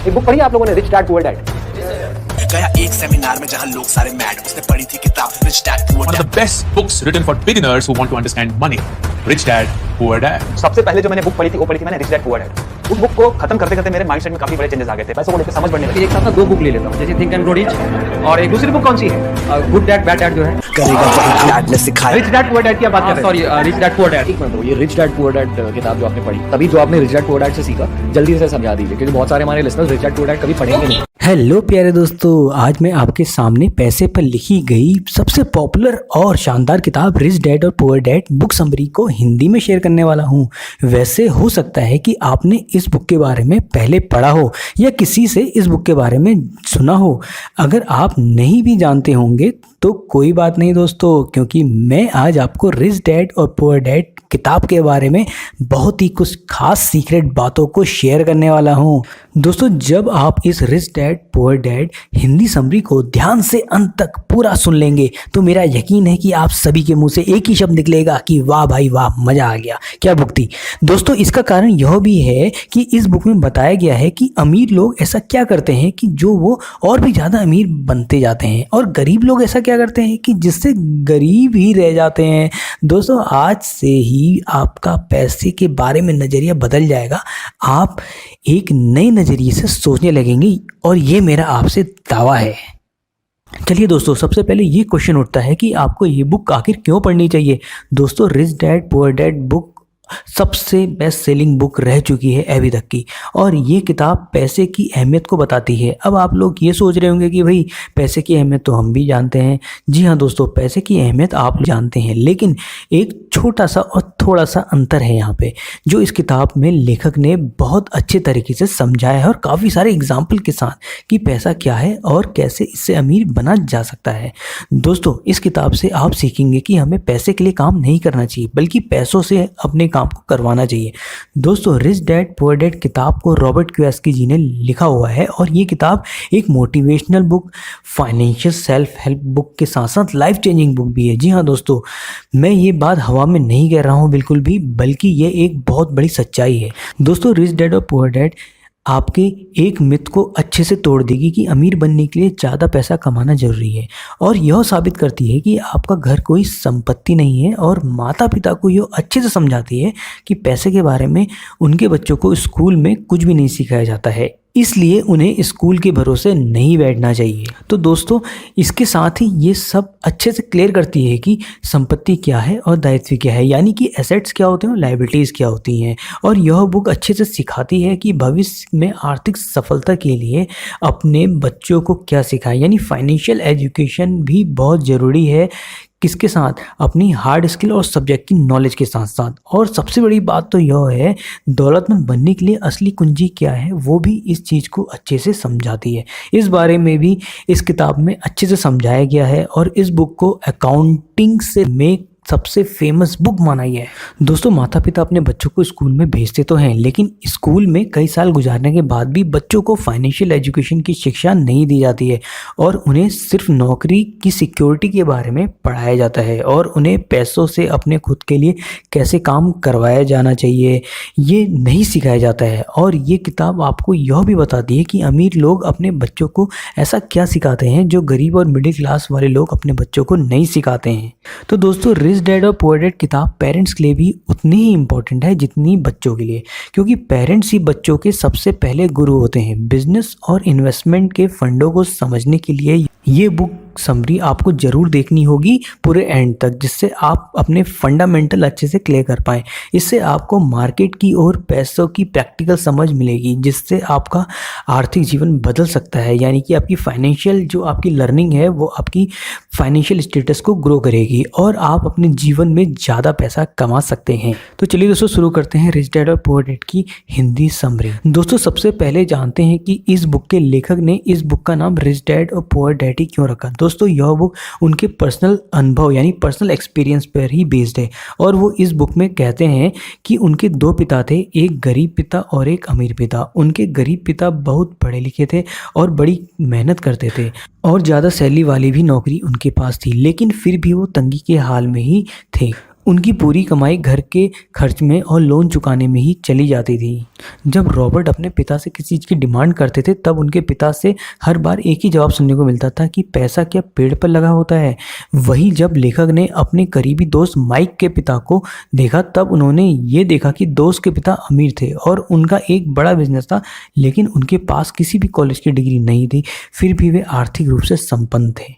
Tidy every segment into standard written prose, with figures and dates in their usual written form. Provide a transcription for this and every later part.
एक बुक पढ़ी है आप लोगों ने, रिच डैड पुअर डैड? गया एक सेमिनार में जहां लोग सारे मैड, उसने पढ़ी थी किताब rich dad poor One of the best books written for beginners who want to understand money. Rich Dad, Poor Dad. सबसे पहले जो मैंने बुक पढ़ी थी वो पढ़ी थी मैंने रिच डैड पुअर डैड। उस बुक को खत्म करते करते मेरे माइंडसेट में काफी बड़े चेंजेस आ गए थे, पैसों को लेकर समझ बढ़ने लगी। एक साथ ना दो बुक ले लेता हूँ, जैसे थिंक एंड ग्रो रिच, और एक दूसरी बुक कौन सी है, गुड डैड बैड डैड जो है। करेगा वही डैड ने सिखाया। रिच डैड पुअर डैड की बात कर रहे हैं, sorry rich dad poor dad. एक मिनट, ये रिच डैड पुअर डैड किताब जो आपने पढ़ी, तभी जो आपने रिच डैड पुअर डैड से सीखा जल्दी से समझा दीजिए, क्योंकि बहुत सारे हमारे listeners rich dad poor dad कभी पढ़ेंगे नहीं। हेलो प्यारे दोस्तों, आज मैं आपके सामने पैसे पर लिखी गई सबसे पॉपुलर और शानदार किताब रिच डैड और पुअर डैड बुक समरी को हिंदी में शेयर करने वाला हूँ। वैसे हो सकता है कि आपने इस बुक के बारे में पहले पढ़ा हो या किसी से इस बुक के बारे में सुना हो। अगर आप नहीं भी जानते होंगे तो कोई बात नहीं दोस्तों, क्योंकि मैं आज आपको रिच डैड और पुअर डैड किताब के बारे में बहुत ही कुछ खास सीक्रेट बातों को शेयर करने वाला हूँ। दोस्तों, जब आप इस rich dad poor dad Hindi summary को ध्यान से अंत तक पूरा सुन लेंगे तो मेरा यकीन है कि आप सभी के मुंह से एक ही शब्द निकलेगा कि वाह भाई वाह, मजा आ गया, क्या बुक थी। दोस्तों, इसका कारण यह भी है कि इस बुक में बताया गया है कि अमीर लोग ऐसा क्या करते हैं कि जो वो और भी ज़्यादा अमीर बनते जाते हैं, और गरीब लोग ऐसा क्या करते हैं कि जिससे गरीब ही रह जाते हैं। दोस्तों, आज से ही आपका पैसे के बारे में नज़रिया बदल जाएगा। आप एक नए नज़रिए से सोचने लगेंगे, और ये मेरा आपसे दावा है। चलिए दोस्तों, सबसे पहले ये क्वेश्चन उठता है कि आपको ये बुक आखिर क्यों पढ़नी चाहिए। दोस्तों, rich dad poor dad book सबसे बेस्ट सेलिंग बुक रह चुकी है अभी तक की, और ये किताब पैसे की अहमियत को बताती है। अब आप लोग ये सोच रहे होंगे कि भाई पैसे की अहमियत तो हम भी जानते हैं। जी हाँ दोस्तों, पैसे की अहमियत आप जानते हैं, लेकिन एक छोटा सा और थोड़ा सा अंतर है यहाँ पे, जो इस किताब में लेखक ने बहुत अच्छे तरीके से समझाया है, और काफ़ी सारे एग्जाम्पल के साथ कि पैसा क्या है और कैसे इससे अमीर बना जा सकता है। दोस्तों, इस किताब से आप सीखेंगे कि हमें पैसे के लिए काम नहीं करना चाहिए, बल्कि पैसों से अपने काम को करवाना चाहिए। दोस्तों, रिच डैड पुअर डैड किताब को रॉबर्ट कियोसाकी जी ने लिखा हुआ है, और ये किताब एक motivational book, financial self help book के साथ साथ लाइफ चेंजिंग बुक भी है। जी हाँ दोस्तों, मैं ये बात हवा में नहीं कह रहा हूँ बिल्कुल भी, बल्कि ये एक बहुत बड़ी सच्चाई है। दोस्तों, रिच डैड और पुअर डैड आपके एक मिथ को अच्छे से तोड़ देगी कि अमीर बनने के लिए ज़्यादा पैसा कमाना ज़रूरी है, और यह साबित करती है कि आपका घर कोई संपत्ति नहीं है, और माता पिता को यह अच्छे से समझाती है कि पैसे के बारे में उनके बच्चों को स्कूल में कुछ भी नहीं सिखाया जाता है, इसलिए उन्हें स्कूल के भरोसे नहीं बैठना चाहिए। तो दोस्तों, इसके साथ ही ये सब अच्छे से क्लियर करती है कि संपत्ति क्या है और दायित्व क्या है, यानी कि एसेट्स क्या होते हैं और लायबिलिटीज़ क्या होती हैं। और यह बुक अच्छे से सिखाती है कि भविष्य में आर्थिक सफलता के लिए अपने बच्चों को क्या सिखाएं, यानी फाइनेंशियल एजुकेशन भी बहुत ज़रूरी है। किसके साथ? अपनी हार्ड स्किल और सब्जेक्ट की नॉलेज के साथ साथ। और सबसे बड़ी बात तो यह है, दौलतमंद बनने के लिए असली कुंजी क्या है वो भी इस चीज़ को अच्छे से समझाती है। इस बारे में भी इस किताब में अच्छे से समझाया गया है, और इस बुक को अकाउंटिंग से में सबसे फेमस बुक माना गया है। दोस्तों, माता पिता अपने बच्चों को स्कूल में भेजते तो हैं, लेकिन स्कूल में कई साल गुजारने के बाद भी बच्चों को फाइनेंशियल एजुकेशन की शिक्षा नहीं दी जाती है, और उन्हें सिर्फ नौकरी की सिक्योरिटी के बारे में पढ़ाया जाता है, और उन्हें पैसों से अपने खुद के लिए कैसे काम करवाया जाना चाहिए ये नहीं सिखाया जाता है। और ये किताब आपको यह भी बताती है कि अमीर लोग अपने बच्चों को ऐसा क्या सिखाते हैं जो गरीब और मिडिल क्लास वाले लोग अपने बच्चों को नहीं सिखाते हैं। तो दोस्तों, रिच डैड और पुअर डैड किताब पेरेंट्स के लिए भी उतनी ही इम्पोर्टेंट है जितनी बच्चों के लिए, क्योंकि पेरेंट्स ही बच्चों के सबसे पहले गुरु होते हैं। बिजनेस और इन्वेस्टमेंट के फंडों को समझने के लिए ये बुक समरी आपको ज़रूर देखनी होगी पूरे एंड तक, जिससे आप अपने फंडामेंटल अच्छे से क्लियर कर पाएँ। इससे आपको मार्केट की और पैसों की प्रैक्टिकल समझ मिलेगी, जिससे आपका आर्थिक जीवन बदल सकता है, यानी कि आपकी फाइनेंशियल जो आपकी लर्निंग है वो आपकी फाइनेंशियल स्टेटस को ग्रो करेगी, और आप अपने जीवन में ज़्यादा पैसा कमा सकते हैं। तो चलिए दोस्तों, शुरू करते हैं रिच डैड और पुअर डैड की हिंदी समरी। दोस्तों, सबसे पहले जानते हैं कि इस बुक के लेखक ने इस बुक का नाम रिच डैड और पुअर डैड ही क्यों रखा। दोस्तों, यह बुक उनके पर्सनल अनुभव यानी पर्सनल एक्सपीरियंस पर ही बेस्ड है, और वो इस बुक में कहते हैं कि उनके दो पिता थे, एक गरीब पिता और एक अमीर पिता। उनके गरीब पिता बहुत पढ़े लिखे थे और बड़ी मेहनत करते थे, और ज़्यादा सैलरी वाली भी नौकरी उनके पास थी, लेकिन फिर भी वो तंगी के हाल में ही थे। उनकी पूरी कमाई घर के खर्च में और लोन चुकाने में ही चली जाती थी। जब रॉबर्ट अपने पिता से किसी चीज़ की डिमांड करते थे तब उनके पिता से हर बार एक ही जवाब सुनने को मिलता था कि पैसा क्या पेड़ पर लगा होता है। वहीं जब लेखक ने अपने करीबी दोस्त माइक के पिता को देखा तब उन्होंने ये देखा कि दोस्त के पिता अमीर थे और उनका एक बड़ा बिजनेस था, लेकिन उनके पास किसी भी कॉलेज की डिग्री नहीं थी, फिर भी वे आर्थिक रूप से संपन्न थे।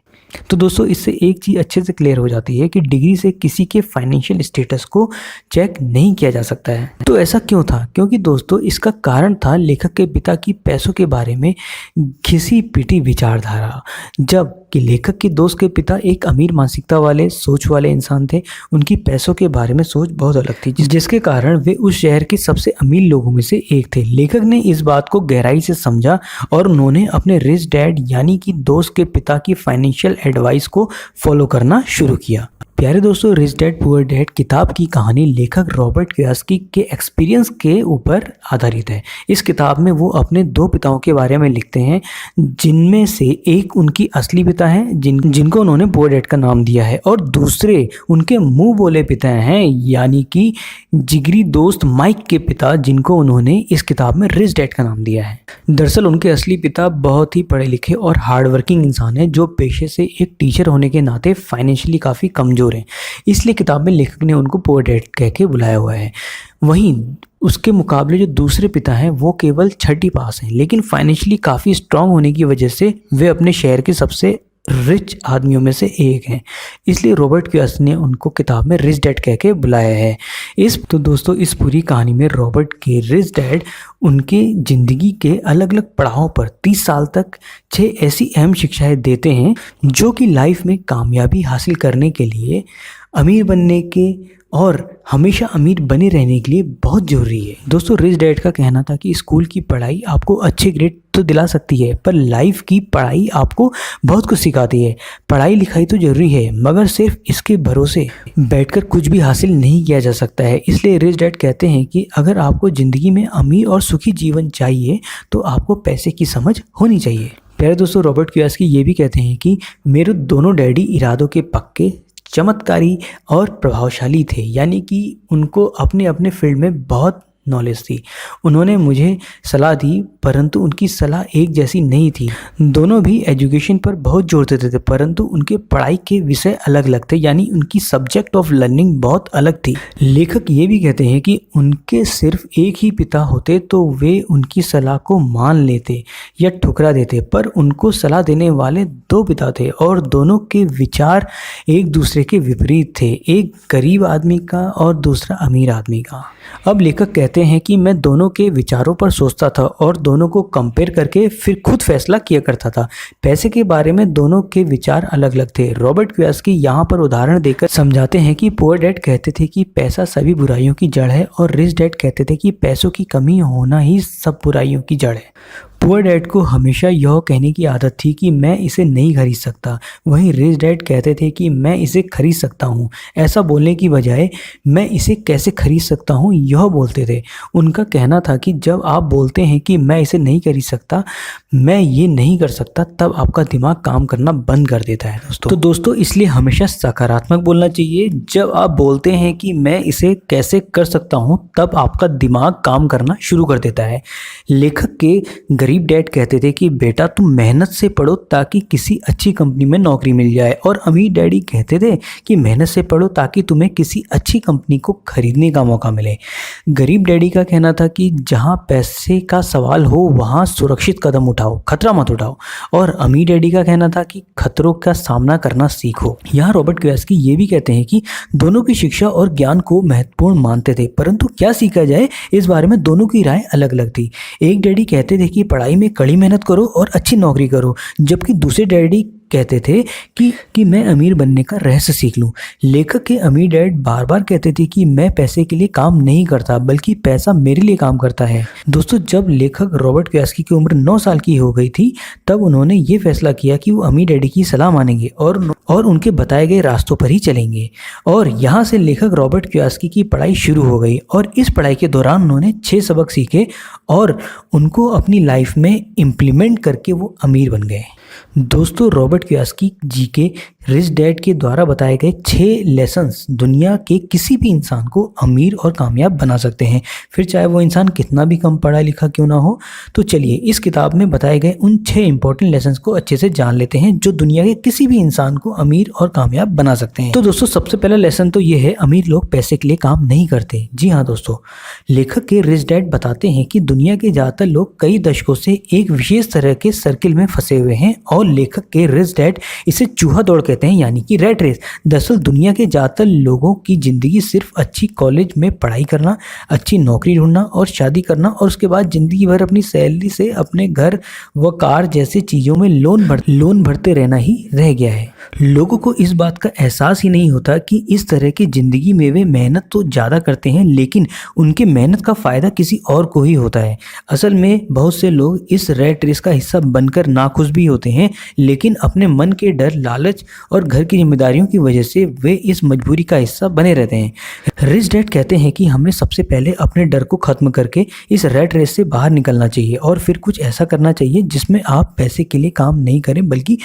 तो दोस्तों इससे एक चीज़ अच्छे से क्लियर हो जाती है कि डिग्री से किसी के फाइनेंशियल स्टेटस को चेक नहीं किया जा सकता है। तो ऐसा क्यों था? क्योंकि दोस्तों इसका कारण था लेखक के पिता की पैसों के बारे में घिसी पिटी विचारधारा। जब कि लेखक के दोस्त के पिता एक अमीर मानसिकता वाले सोच वाले इंसान थे, उनकी पैसों के बारे में सोच बहुत अलग थी, जिसके कारण वे उस शहर के सबसे अमीर लोगों में से एक थे। लेखक ने इस बात को गहराई से समझा और उन्होंने अपने रिच डैड यानी कि दोस्त के पिता की फाइनेंशियल एडवाइस को फॉलो करना शुरू किया। प्यारे दोस्तों, रिच डैड पुअर डैड किताब की कहानी लेखक रॉबर्ट कियोसाकी के एक्सपीरियंस के ऊपर आधारित है। इस किताब में वो अपने दो पिताओं के बारे में लिखते हैं, जिनमें से एक उनकी असली पिता हैं जिनको उन्होंने पुअर डैड का नाम दिया है, और दूसरे उनके मुंह बोले पिता हैं यानी कि जिगरी दोस्त माइक के पिता, जिनको उन्होंने इस किताब में रिच डैड का नाम दिया है। दरअसल उनके असली पिता बहुत ही पढ़े लिखे और हार्डवर्किंग इंसान हैं, जो पेशे से एक टीचर होने के नाते फाइनेंशियली काफ़ी कमज़ोर हैं। इसलिए किताब में लेखक ने उनको पुअर डैड कह के बुलाया हुआ है। वहीं उसके मुकाबले जो दूसरे पिता हैं वो केवल छठी पास हैं, लेकिन फाइनेंशियली काफ़ी स्ट्रांग होने की वजह से वे अपने शहर के सबसे रिच आदमियों में से एक हैं। इसलिए रॉबर्ट कियोसाकी ने उनको किताब में रिच डैड कह के बुलाया है। तो दोस्तों इस पूरी कहानी में रॉबर्ट के रिच डैड उनके ज़िंदगी के अलग अलग पड़ावों पर 30 साल तक 6 ऐसी अहम शिक्षाएं देते हैं जो कि लाइफ में कामयाबी हासिल करने के लिए, अमीर बनने के और हमेशा अमीर बने रहने के लिए बहुत ज़रूरी है। दोस्तों रिच डैड का कहना था कि स्कूल की पढ़ाई आपको अच्छे ग्रेड तो दिला सकती है, पर लाइफ की पढ़ाई आपको बहुत कुछ सिखाती है। पढ़ाई लिखाई तो ज़रूरी है, मगर सिर्फ इसके भरोसे बैठकर कुछ भी हासिल नहीं किया जा सकता है। इसलिए रिच डैड कहते हैं कि अगर आपको ज़िंदगी में अमीर और सुखी जीवन चाहिए तो आपको पैसे की समझ होनी चाहिए। प्यारे दोस्तों, रॉबर्ट कियोसाकी ये भी कहते हैं कि मेरे दोनों डैडी इरादों के पक्के, चमत्कारी और प्रभावशाली थे, यानी कि उनको अपने अपने फील्ड में बहुत नॉलेज थी। उन्होंने मुझे सलाह दी, परंतु उनकी सलाह एक जैसी नहीं थी। दोनों भी एजुकेशन पर बहुत जोर देते थे, परंतु उनके पढ़ाई के विषय अलग अलग थे, यानी उनकी सब्जेक्ट ऑफ लर्निंग बहुत अलग थी। लेखक ये भी कहते हैं कि उनके सिर्फ एक ही पिता होते तो वे उनकी सलाह को मान लेते या ठुकरा देते, पर उनको सलाह देने वाले दो पिता थे और दोनों के विचार एक दूसरे के विपरीत थे, एक गरीब आदमी का और दूसरा अमीर आदमी का। अब लेखक कहते हैं कि मैं दोनों के विचारों पर सोचता था और दोनों को कंपेयर करके फिर खुद फैसला किया करता था। पैसे के बारे में दोनों के विचार अलग अलग थे। रॉबर्ट कियोसाकी यहाँ पर उदाहरण देकर समझाते हैं कि पुअर डैड कहते थे कि पैसा सभी बुराइयों की जड़ है और रिच डैड कहते थे कि पैसों की कमी होना ही सब बुराइयों की जड़ है। पुअर डैड को हमेशा यह कहने की आदत थी कि मैं इसे नहीं खरीद सकता, वहीं रिच डैड कहते थे कि मैं इसे खरीद सकता हूँ। ऐसा बोलने की बजाय मैं इसे कैसे खरीद सकता हूँ यह बोलते थे। उनका कहना था कि जब आप बोलते हैं कि मैं इसे नहीं खरीद सकता, मैं ये नहीं कर सकता, तब आपका दिमाग काम करना बंद कर देता है तो दोस्तों इसलिए हमेशा सकारात्मक बोलना चाहिए। जब आप बोलते हैं कि मैं इसे कैसे कर सकता हूँ, तब आपका दिमाग काम करना शुरू कर देता है। लेखक के गरीब डैड कहते थे कि बेटा तुम मेहनत से पढ़ो ताकि किसी अच्छी कंपनी में नौकरी मिल जाए, और अमीर डैडी कहते थे कि मेहनत से पढ़ो ताकि तुम्हें किसी अच्छी कंपनी को खरीदने का मौका मिले। गरीब डैडी का कहना था कि जहां पैसे का सवाल हो वहां सुरक्षित कदम उठाओ, खतरा मत उठाओ, और अमीर डैडी का कहना था कि खतरों का सामना करना सीखो। यहाँ रॉबर्ट कियोसाकी ये भी कहते हैं कि दोनों की शिक्षा और ज्ञान को महत्वपूर्ण मानते थे, परंतु क्या सीखा जाए इस बारे में दोनों की राय अलग अलग थी। एक डैडी कहते थे कि पढ़ाई में कड़ी मेहनत करो और अच्छी नौकरी करो, जबकि दूसरे डैडी कहते थे कि मैं अमीर बनने का रहस्य सीख लूं। लेखक के अमीर डैड बार बार कहते थे कि मैं पैसे के लिए काम नहीं करता, बल्कि पैसा मेरे लिए काम करता है। दोस्तों जब लेखक रॉबर्ट कियोसाकी की उम्र 9 साल की हो गई थी, तब उन्होंने ये फैसला किया कि वो अमीर डैडी की सलाह मानेंगे और उनके बताए गए रास्तों पर ही चलेंगे। और यहाँ से लेखक रॉबर्ट कियोसाकी की पढ़ाई शुरू हो गई, और इस पढ़ाई के दौरान उन्होंने 6 सबक सीखे और उनको अपनी लाइफ में इम्प्लीमेंट करके वो अमीर बन गए। दोस्तों रॉबर्ट रॉबर्ट कियोसाकी जी के रिच डैड के द्वारा बताए गए 6 लेसन्स दुनिया के किसी भी इंसान को अमीर और कामयाब बना सकते हैं, फिर चाहे वो इंसान कितना भी कम पढ़ा लिखा क्यों ना हो। तो चलिए इस किताब में बताए गए उन 6 इंपॉर्टेंट लेसन्स को अच्छे से जान लेते हैं जो दुनिया के किसी भी इंसान को अमीर और कामयाब बना सकते हैं। तो दोस्तों सबसे पहला लेसन तो ये है, अमीर लोग पैसे के लिए काम नहीं करते। जी हाँ दोस्तों, लेखक के रिच डैड बताते हैं कि दुनिया के ज़्यादातर लोग कई दशकों से एक विशेष तरह के सर्किल में फंसे हुए हैं और लेखक के रिच डैड इसे चूहा दौड़ कहते हैं, यानी कि रैट रेस। दरअसल दुनिया के ज़्यादातर लोगों की ज़िंदगी सिर्फ अच्छी कॉलेज में पढ़ाई करना, अच्छी नौकरी ढूंढना और शादी करना और उसके बाद ज़िंदगी भर अपनी सैलरी से अपने घर व कार जैसी चीज़ों में लोन भरते रहना ही रह गया है। लोगों को इस बात का एहसास ही नहीं होता कि इस तरह की ज़िंदगी में वे मेहनत तो ज़्यादा करते हैं लेकिन उनके मेहनत का फ़ायदा किसी और को ही होता है। असल में बहुत से लोग इस रैट रेस का हिस्सा बनकर नाखुश भी होते हैं, लेकिन अपने मन के डर, लालच और घर की जिम्मेदारियों की वजह से वे इस मजबूरी का हिस्सा बने रहते हैं। रिच डैड कहते हैं कि हमें सबसे पहले अपने डर को ख़त्म करके इस रैट रेस से बाहर निकलना चाहिए और फिर कुछ ऐसा करना चाहिए जिसमें आप पैसे के लिए काम नहीं करें बल्कि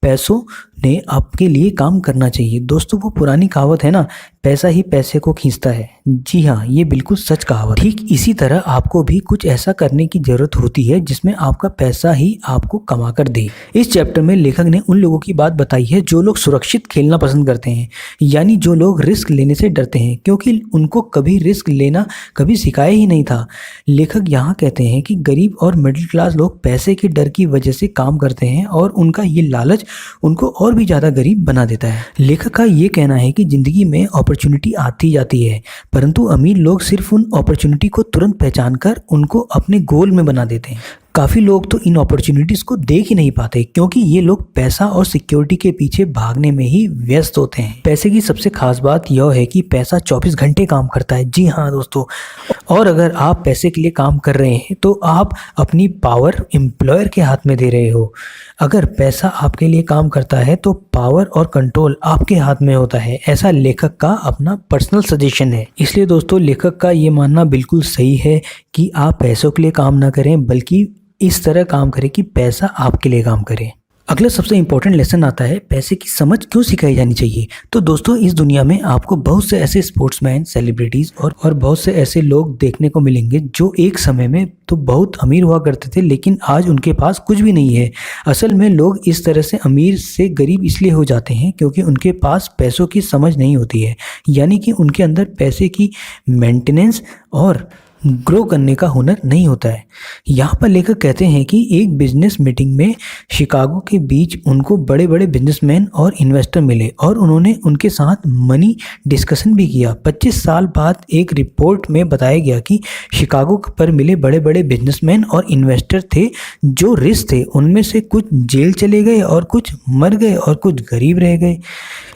पैसों ने आपके लिए काम करना चाहिए। दोस्तों वो पुरानी कहावत है ना, पैसा ही पैसे को खींचता है। जी हाँ, ये बिल्कुल सच कहावत। ठीक इसी तरह आपको भी कुछ ऐसा करने की जरूरत होती है जिसमें आपका पैसा ही आपको कमा कर दे। इस चैप्टर में लेखक ने उन लोगों की बात बताई है जो लोग सुरक्षित खेलना पसंद करते हैं, यानी जो लोग रिस्क लेने से डरते हैं क्योंकि उनको कभी रिस्क लेना कभी सिखाया ही नहीं था। लेखक यहाँ कहते हैं कि गरीब और मिडिल क्लास लोग पैसे के डर की वजह से काम करते हैं और उनका ये लालच उनको और भी ज़्यादा गरीब बना देता है। लेखक का ये कहना है कि ज़िंदगी में अपॉर्चुनिटी आती जाती है, परंतु अमीर लोग सिर्फ उन अपॉर्चुनिटी को तुरंत पहचान कर उनको अपने गोल में बना देते हैं। काफ़ी लोग तो इन अपॉर्चुनिटीज़ को देख ही नहीं पाते क्योंकि ये लोग पैसा और सिक्योरिटी के पीछे भागने में ही व्यस्त होते हैं। पैसे की सबसे खास बात यह है कि पैसा 24 घंटे काम करता है। जी हाँ दोस्तों, और अगर आप पैसे के लिए काम कर रहे हैं तो आप अपनी पावर एम्प्लॉयर के हाथ में दे रहे हो। अगर पैसा आपके लिए काम करता है तो पावर और कंट्रोल आपके हाथ में होता है। ऐसा लेखक का अपना पर्सनल सजेशन है। इसलिए दोस्तों लेखक का ये मानना बिल्कुल सही है कि आप पैसों के लिए काम ना करें बल्कि इस तरह काम करें कि पैसा आपके लिए काम करे। अगला सबसे इंपॉर्टेंट लेसन आता है, पैसे की समझ क्यों सिखाई जानी चाहिए। तो दोस्तों इस दुनिया में आपको बहुत से ऐसे स्पोर्ट्समैन, सेलिब्रिटीज़ और बहुत से ऐसे लोग देखने को मिलेंगे जो एक समय में तो बहुत अमीर हुआ करते थे लेकिन आज उनके पास कुछ भी नहीं है। असल में लोग इस तरह से अमीर से गरीब इसलिए हो जाते हैं क्योंकि उनके पास पैसों की समझ नहीं होती है, यानी कि उनके अंदर पैसे की मेंटेनेंस और ग्रो करने का हुनर नहीं होता है। यहाँ पर लेखक कहते हैं कि एक बिजनेस मीटिंग में शिकागो के बीच उनको बड़े बड़े बिजनेसमैन और इन्वेस्टर मिले और उन्होंने उनके साथ मनी डिस्कशन भी किया। 25 साल बाद एक रिपोर्ट में बताया गया कि शिकागो पर मिले बड़े बड़े बिजनेसमैन और इन्वेस्टर थे जो रिच थे। उनमें से कुछ जेल चले गए और कुछ मर गए और कुछ गरीब रह गए।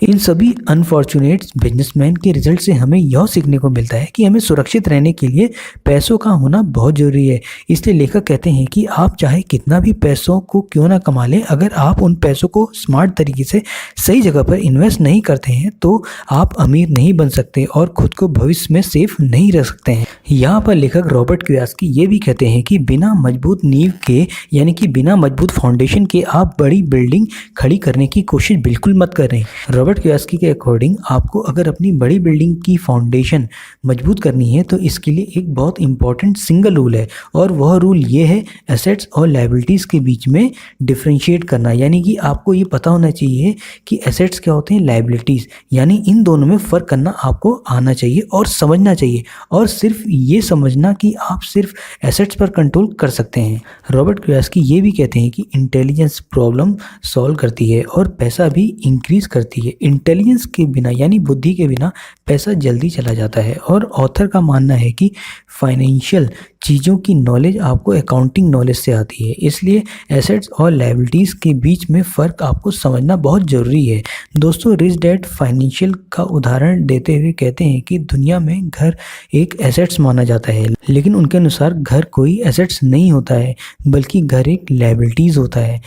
इन सभी अनफॉर्चुनेट बिजनेसमैन के रिजल्ट से हमें यह सीखने को मिलता है कि हमें सुरक्षित रहने के लिए पैसों का होना बहुत ज़रूरी है। इसलिए लेखक कहते हैं कि आप चाहे कितना भी पैसों को क्यों ना कमा लें, अगर आप उन पैसों को स्मार्ट तरीके से सही जगह पर इन्वेस्ट नहीं करते हैं तो आप अमीर नहीं बन सकते और खुद को भविष्य में सेफ नहीं रख सकते हैं। यहाँ पर लेखक रॉबर्ट कियोसाकी ये भी कहते हैं कि बिना मजबूत नींव के, यानी कि बिना मजबूत फाउंडेशन के आप बड़ी बिल्डिंग खड़ी करने की कोशिश बिल्कुल मत करें। रॉबर्ट कियोसाकी के अकॉर्डिंग आपको अगर अपनी बड़ी बिल्डिंग की फाउंडेशन मजबूत करनी है तो इसके लिए एक बहुत इंपॉर्टेंट सिंगल रूल है और वह रूल ये है एसेट्स और लायबिलिटीज़ के बीच में डिफरेंशिएट करना। यानी कि आपको ये पता होना चाहिए कि एसेट्स क्या होते हैं, लायबिलिटीज़, यानी इन दोनों में फ़र्क करना आपको आना चाहिए और समझना चाहिए, और सिर्फ ये समझना कि आप सिर्फ एसेट्स पर कंट्रोल कर सकते हैं। रॉबर्ट कियोसाकी ये भी कहते हैं कि इंटेलिजेंस प्रॉब्लम सॉल्व करती है और पैसा भी इंक्रीज करती है। इंटेलिजेंस के बिना, यानी बुद्धि के बिना, पैसा जल्दी चला जाता है। और ऑथर का मानना है कि फाइनेंशियल चीज़ों की नॉलेज आपको अकाउंटिंग नॉलेज से आती है, इसलिए एसेट्स और लायबिलिटीज़ के बीच में फ़र्क आपको समझना बहुत ज़रूरी है। दोस्तों रिच डैड फाइनेंशियल का उदाहरण देते हुए कहते हैं कि दुनिया में घर एक एसेट्स माना जाता है, लेकिन उनके अनुसार घर कोई एसेट्स नहीं होता है बल्कि घर एक लायबिलिटीज़ होता है।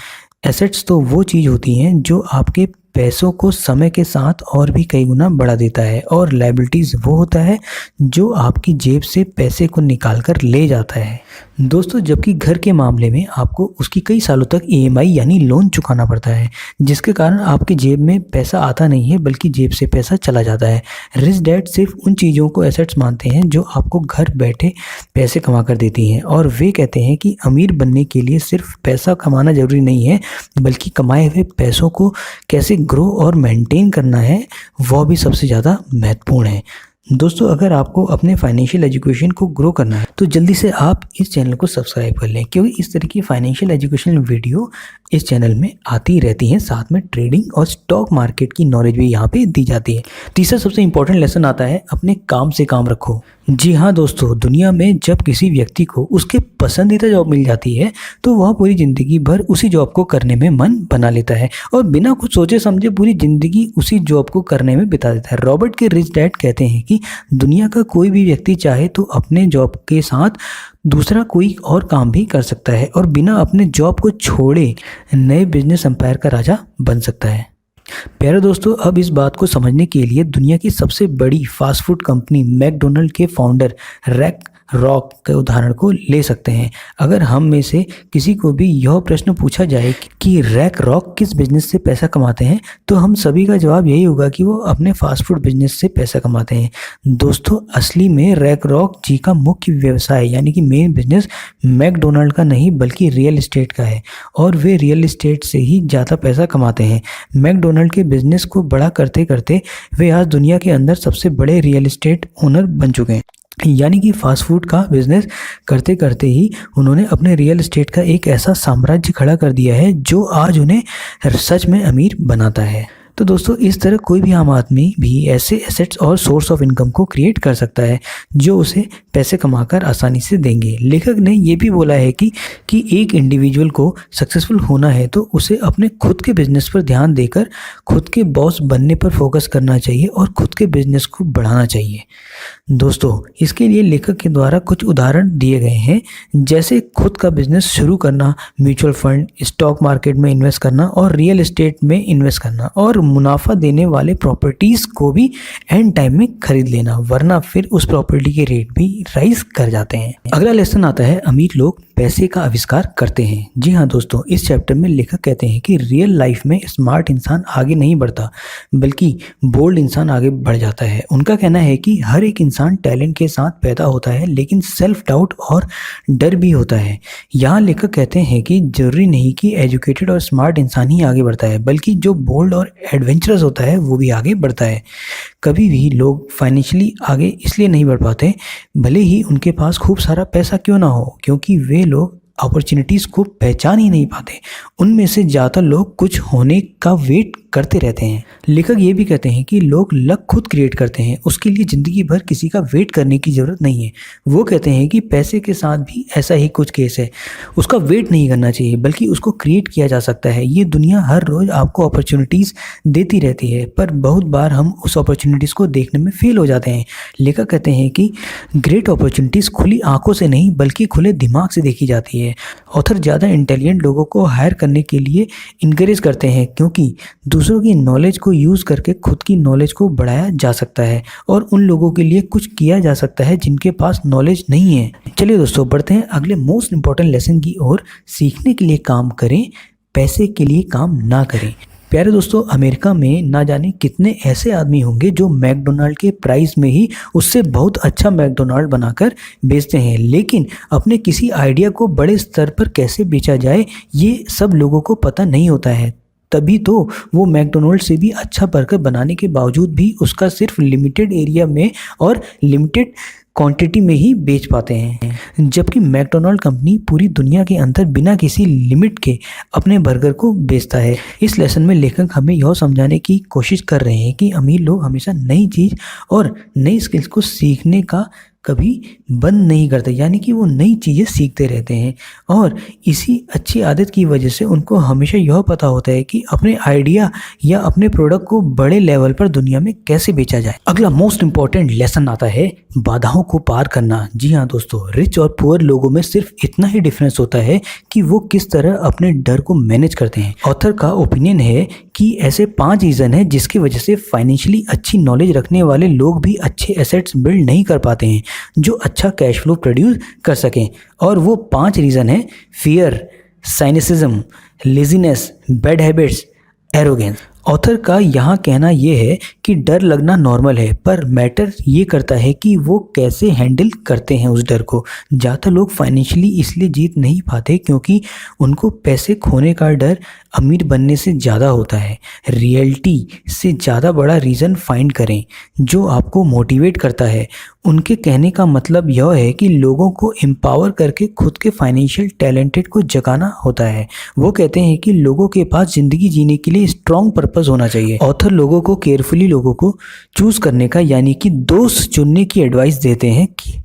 एसेट्स तो वो चीज़ होती हैं जो आपके पैसों को समय के साथ और भी कई गुना बढ़ा देता है, और लायबिलिटीज़ वो होता है जो आपकी जेब से पैसे को निकाल कर ले जाता है। दोस्तों, जबकि घर के मामले में आपको उसकी कई सालों तक ईएमआई यानी लोन चुकाना पड़ता है, जिसके कारण आपके जेब में पैसा आता नहीं है बल्कि जेब से पैसा चला जाता है। रिच डैड सिर्फ उन चीज़ों को एसेट्स मानते हैं जो आपको घर बैठे पैसे कमा कर देती हैं, और वे कहते हैं कि अमीर बनने के लिए सिर्फ पैसा कमाना ज़रूरी नहीं है बल्कि कमाए हुए पैसों को कैसे ग्रो और मेंटेन करना है वह भी सबसे ज़्यादा महत्वपूर्ण है। दोस्तों, अगर आपको अपने फाइनेंशियल एजुकेशन को ग्रो करना है तो जल्दी से आप इस चैनल को सब्सक्राइब कर लें, क्योंकि इस तरह की फाइनेंशियल एजुकेशन वीडियो इस चैनल में आती रहती हैं। साथ में ट्रेडिंग और स्टॉक मार्केट की नॉलेज भी यहाँ पे दी जाती है। तीसरा सबसे इंपॉर्टेंट लेसन आता है, अपने काम से काम रखो। जी हाँ दोस्तों, दुनिया में जब किसी व्यक्ति को उसके पसंदीदा जॉब मिल जाती है तो वह पूरी ज़िंदगी भर उसी जॉब को करने में मन बना लेता है और बिना कुछ सोचे समझे पूरी ज़िंदगी उसी जॉब को करने में बिता देता है। रॉबर्ट के रिच डैड कहते हैं कि दुनिया का कोई भी व्यक्ति चाहे तो अपने जॉब के साथ दूसरा कोई और काम भी कर सकता है और बिना अपने जॉब को छोड़े नए बिजनेस एम्पायर का राजा बन सकता है। प्यारे दोस्तों, अब इस बात को समझने के लिए दुनिया की सबसे बड़ी फास्ट फूड कंपनी मैकडोनल्ड के फाउंडर रैक रॉक के उदाहरण को ले सकते हैं। अगर हम में से किसी को भी यह प्रश्न पूछा जाए कि रैक रॉक किस बिजनेस से पैसा कमाते हैं, तो हम सभी का जवाब यही होगा कि वो अपने फास्ट फूड बिजनेस से पैसा कमाते हैं। दोस्तों, असली में रैक रॉक जी का मुख्य व्यवसाय यानी कि मेन बिजनेस मैकडोनल्ड का नहीं बल्कि रियल एस्टेट का है, और वे रियल एस्टेट से ही ज़्यादा पैसा कमाते हैं। मैकडोनल्ड के बिजनेस को बड़ा करते करते वे आज दुनिया के अंदर सबसे बड़े रियल एस्टेट ओनर बन चुके हैं। यानी कि फास्ट फूड का बिजनेस करते करते ही उन्होंने अपने रियल एस्टेट का एक ऐसा साम्राज्य खड़ा कर दिया है जो आज उन्हें सच में अमीर बनाता है। तो दोस्तों, इस तरह कोई भी आम आदमी भी ऐसे एसेट्स और सोर्स ऑफ इनकम को क्रिएट कर सकता है जो उसे पैसे कमाकर आसानी से देंगे। लेखक ने ये भी बोला है कि एक इंडिविजुअल को सक्सेसफुल होना है तो उसे अपने खुद के बिजनेस पर ध्यान देकर खुद के बॉस बनने पर फोकस करना चाहिए और खुद के बिजनेस को बढ़ाना चाहिए। दोस्तों, इसके लिए लेखक के द्वारा कुछ उदाहरण दिए गए हैं, जैसे खुद का बिजनेस शुरू करना, म्यूचुअल फंड, स्टॉक मार्केट में इन्वेस्ट करना और रियल एस्टेट में इन्वेस्ट करना, और मुनाफा देने वाले प्रॉपर्टीज को भी एंड टाइम में खरीद लेना, वरना फिर उस प्रॉपर्टी के रेट भी राइज कर जाते हैं। अगला लेसन आता है, अमीर लोग पैसे का आविष्कार करते हैं। जी हाँ दोस्तों, इस चैप्टर में लेखक कहते हैं कि रियल लाइफ में स्मार्ट इंसान आगे नहीं बढ़ता बल्कि बोल्ड इंसान आगे बढ़ जाता है। उनका कहना है कि हर एक इंसान टैलेंट के साथ पैदा होता है लेकिन सेल्फ डाउट और डर भी होता है। यहाँ लेखक कहते हैं कि जरूरी नहीं कि एजुकेटेड और स्मार्ट इंसान ही आगे बढ़ता है बल्कि जो बोल्ड और एडवेंचरस होता है वो भी आगे बढ़ता है। कभी भी लोग फाइनेंशियली आगे इसलिए नहीं बढ़ पाते भले ही उनके पास खूब सारा पैसा क्यों ना हो, क्योंकि वे लोग अपॉर्चुनिटीज़ को पहचान ही नहीं पाते। उनमें से ज़्यादातर लोग कुछ होने का वेट करते रहते हैं। लेखक ये भी कहते हैं कि लोग लक खुद क्रिएट करते हैं, उसके लिए ज़िंदगी भर किसी का वेट करने की ज़रूरत नहीं है। वो कहते हैं कि पैसे के साथ भी ऐसा ही कुछ केस है, उसका वेट नहीं करना चाहिए बल्कि उसको क्रिएट किया जा सकता है। ये दुनिया हर रोज़ आपको अपॉर्चुनिटीज़ देती रहती है, पर बहुत बार हम उस अपॉर्चुनिटीज़ को देखने में फेल हो जाते हैं। लेखक कहते हैं कि ग्रेट अपॉर्चुनिटीज़ खुली आंखों से नहीं बल्कि खुले दिमाग से देखी जाती है। ऑथर ज़्यादा इंटेलिजेंट लोगों को हायर करने के लिए इनकरेज करते हैं, क्योंकि दूसरों की नॉलेज को यूज़ करके खुद की नॉलेज को बढ़ाया जा सकता है और उन लोगों के लिए कुछ किया जा सकता है जिनके पास नॉलेज नहीं है। चलिए दोस्तों, बढ़ते हैं अगले मोस्ट इंपॉर्टेंट लेसन की ओर। सीखने के लिए काम करें, पैसे के लिए काम ना करें। प्यारे दोस्तों, अमेरिका में ना जाने कितने ऐसे आदमी होंगे जो मैकडोनल्ड के प्राइस में ही उससे बहुत अच्छा मैकडोनल्ड बनाकर बेचते हैं, लेकिन अपने किसी आइडिया को बड़े स्तर पर कैसे बेचा जाए ये सब लोगों को पता नहीं होता है। तभी तो वो मैकडोनल्ड से भी अच्छा बर्गर बनाने के बावजूद भी उसका सिर्फ लिमिटेड एरिया में और लिमिटेड क्वांटिटी में ही बेच पाते हैं, जबकि मैकडोनल्ड कंपनी पूरी दुनिया के अंदर बिना किसी लिमिट के अपने बर्गर को बेचता है। इस लेसन में लेखक हमें यह समझाने की कोशिश कर रहे हैं कि अमीर लोग हमेशा नई चीज़ और नई स्किल्स को सीखने का कभी बंद नहीं करते, यानी कि वो नई चीज़ें सीखते रहते हैं, और इसी अच्छी आदत की वजह से उनको हमेशा यह पता होता है कि अपने आइडिया या अपने प्रोडक्ट को बड़े लेवल पर दुनिया में कैसे बेचा जाए। अगला मोस्ट इंपॉर्टेंट लेसन आता है, बाधाओं को पार करना। जी हाँ दोस्तों, रिच और पुअर लोगों में सिर्फ इतना ही डिफरेंस होता है कि वो किस तरह अपने डर को मैनेज करते हैं। ऑथर का ओपिनियन है कि ऐसे 5 रीज़न हैं जिसकी वजह से फाइनेंशियली अच्छी नॉलेज रखने वाले लोग भी अच्छे एसेट्स बिल्ड नहीं कर पाते हैं जो अच्छा कैश फ्लो प्रोड्यूस कर सकें। और वो 5 रीज़न हैं fear, cynicism, laziness, bad habits, arrogance. Author का यहाँ कहना ये है कि डर लगना नॉर्मल है, पर मैटर ये करता है कि वो कैसे हैंडल करते हैं उस डर को। ज़्यादातर लोग फाइनेंशियली इसलिए जीत नहीं पाते क्योंकि उनको पैसे खोने का डर अमीर बनने से ज़्यादा होता है। रियलिटी से ज़्यादा बड़ा रीज़न फाइंड करें जो आपको मोटिवेट करता है। उनके कहने का मतलब यह है कि लोगों को एम्पावर करके खुद के फाइनेंशियल टैलेंटेड को जगाना होता है। वो कहते हैं कि लोगों के पास ज़िंदगी जीने के लिए स्ट्रॉन्ग पर्पस होना चाहिए। ऑथर लोगों को केयरफुली लोगों को चूज़ करने का यानी कि दोस्त चुनने की एडवाइस देते हैं कि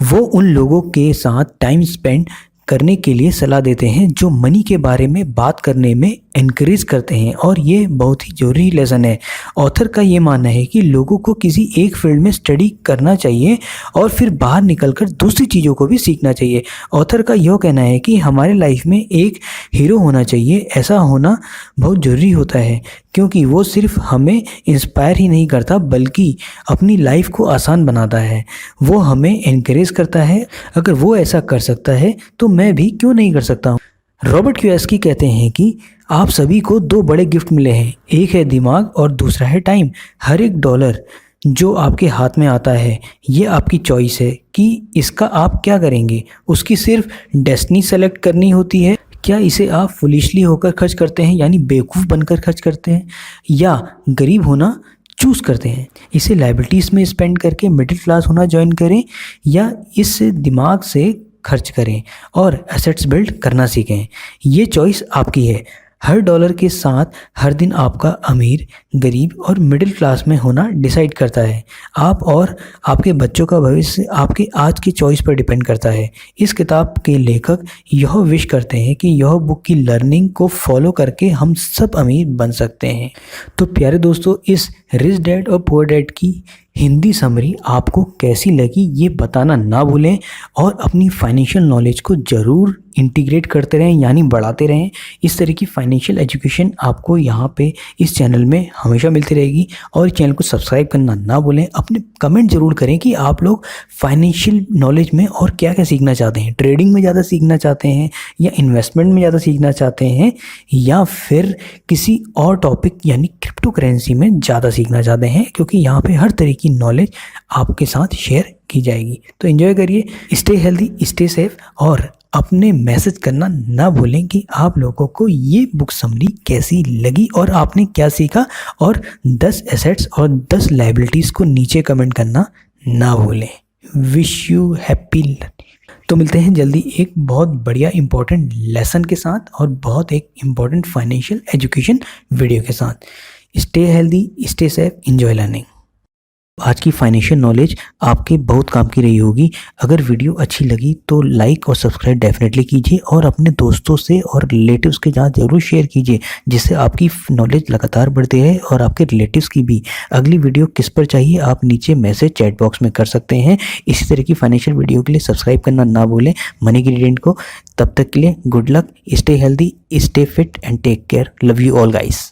वो उन लोगों के साथ टाइम स्पेंड करने के लिए सलाह देते हैं जो मनी के बारे में बात करने में इनकरेज करते हैं। और ये बहुत ही ज़रूरी लेसन है। ऑथर का ये मानना है कि लोगों को किसी एक फील्ड में स्टडी करना चाहिए और फिर बाहर निकलकर दूसरी चीज़ों को भी सीखना चाहिए। ऑथर का यह कहना है कि हमारे लाइफ में एक हीरो होना चाहिए। ऐसा होना बहुत ज़रूरी होता है क्योंकि वो सिर्फ हमें इंस्पायर ही नहीं करता बल्कि अपनी लाइफ को आसान बनाता है। वो हमें इनकरेज करता है। अगर वो ऐसा कर सकता है तो मैं भी क्यों नहीं कर सकता हूँ। रॉबर्ट कियोसाकी कहते हैं कि आप सभी को 2 बड़े गिफ्ट मिले हैं, एक है दिमाग और दूसरा है टाइम। हर एक डॉलर जो आपके हाथ में आता है ये आपकी चॉइस है कि इसका आप क्या करेंगे। उसकी सिर्फ डेस्टिनी सेलेक्ट करनी होती है। क्या इसे आप फुलिशली होकर खर्च करते हैं यानी बेवकूफ़ बनकर खर्च करते हैं, या गरीब होना चूज़ करते हैं। इसे लाइबिलिटीज़ में स्पेंड करके मिडिल क्लास होना ज्वाइन करें, या इस दिमाग से खर्च करें और एसेट्स बिल्ड करना सीखें। ये चॉइस आपकी है। हर डॉलर के साथ हर दिन आपका अमीर, गरीब और मिडिल क्लास में होना डिसाइड करता है। आप और आपके बच्चों का भविष्य आपके आज की चॉइस पर डिपेंड करता है। इस किताब के लेखक यह विश करते हैं कि यह बुक की लर्निंग को फॉलो करके हम सब अमीर बन सकते हैं। तो प्यारे दोस्तों, इस रिच डैड और पुअर डैड की हिंदी समरी आपको कैसी लगी ये बताना ना भूलें और अपनी फाइनेंशियल नॉलेज को ज़रूर इंटीग्रेट करते रहें यानी बढ़ाते रहें। इस तरह की फाइनेंशियल एजुकेशन आपको यहाँ पे इस चैनल में हमेशा मिलती रहेगी। और चैनल को सब्सक्राइब करना ना भूलें। अपने कमेंट ज़रूर करें कि आप लोग फाइनेंशियल नॉलेज में और क्या क्या सीखना चाहते हैं। ट्रेडिंग में ज़्यादा सीखना चाहते हैं, या इन्वेस्टमेंट में ज़्यादा सीखना चाहते हैं, या फिर किसी और टॉपिक यानी क्रिप्टो करेंसी में ज़्यादा सीखना चाहते हैं, क्योंकि यहाँ पे हर तरह की नॉलेज आपके साथ शेयर की जाएगी। तो एंजॉय करिए, स्टे हेल्दी, स्टे सेफ और अपने मैसेज करना ना भूलें कि आप लोगों को ये बुक समरी कैसी लगी और आपने क्या सीखा। और 10 एसेट्स और 10 लायबिलिटीज़ को नीचे कमेंट करना ना भूलें। Wish you happy learning. तो मिलते हैं जल्दी एक बहुत बढ़िया इंपॉर्टेंट लेसन के साथ और बहुत एक इम्पॉर्टेंट फाइनेंशियल एजुकेशन वीडियो के साथ। Stay healthy, stay safe, enjoy learning. आज की फाइनेंशियल नॉलेज आपके बहुत काम की रही होगी। अगर वीडियो अच्छी लगी तो लाइक और सब्सक्राइब डेफिनेटली कीजिए और अपने दोस्तों से और रिलेटिव्स के साथ ज़रूर शेयर कीजिए, जिससे आपकी नॉलेज लगातार बढ़ती है और आपके रिलेटिव्स की भी। अगली वीडियो किस पर चाहिए आप नीचे मैसेज चैट बॉक्स में कर सकते हैं। इसी तरह की फाइनेंशियल वीडियो के लिए सब्सक्राइब करना ना भूलें मनी ग्रेडियंट को। तब तक के लिए good luck, stay healthy, stay fit and take care. Love you all guys.